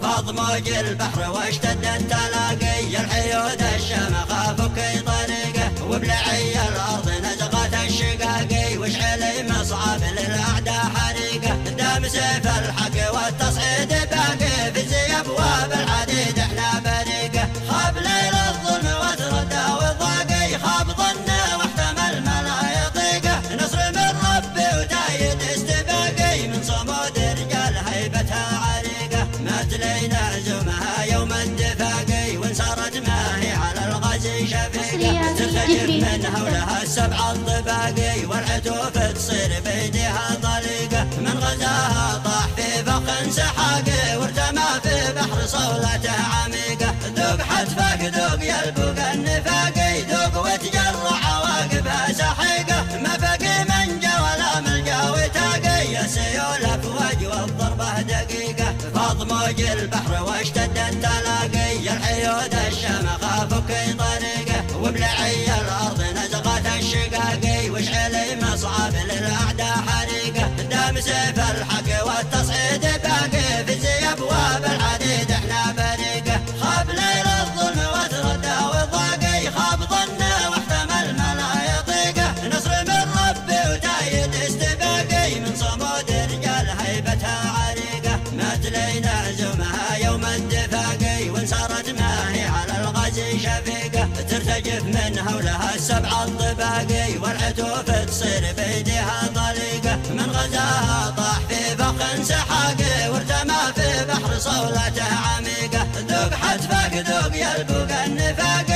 فاض موج البحر واشتد التلاقي، الحيود الشمخ فكي طريقه، وبلعي الارض نزغت الشقاقي، واشعلي مصعب للاعداء حريقه، دام سيف الحق والتصعيد باقي، في زي ابواب العديد احنا بريقه، خاب ليل الظلم وتردى والضاقي، خاب ظنه واحتمل ما لا يطيقه، نصر من ربي وتايد استباقي، من صمود رجال هيبتها عريقه، مثلينا زمها يوم الدفاقي، وانصارت ما هي على الغزي شفيقه، ترتجف من هولها السبع الطباقي، والعتوف تصير بيديها طليقه، من غزاها طاح في فخ سحاقي، وارتمى في بحر صولته عميقه، ذوق حتفك ذوق يلبق النفاقي، ذوق وتجرع عواقبها سحيقه، ما بقي منجا ولا ملجا وتاقي، السيول افواج والضربه دقيقه، فاض موج البحر واشتد التلاقي، الحيود الشمخ فكي طريقه، وبلعي الارض نزغت الشقاقي، واشعلي مصعب للاعداء حريقه، دام سيف الحق والتصعيد باقي، في زي ابواب العديد احنا بريقه، خاب ليل الظلم وتردى والضاقي، خاب ظنه واحتمل ما لا يطيقه، نصر من ربي وتايد استباقي، من صمود رجال هيبتها عريقه، مثلينا زمها يوم الدفاقي، وانصارت ما هي على الغزي شفيقه، ترتجف من هولها السبع الطباقي، والعتوف تصير بيديها طليقه، من غزاها طاح في فخ سحاقي، وارتمى في بحر صولته عميقه، ذوق حتفك ذوق يلبق النفاقي.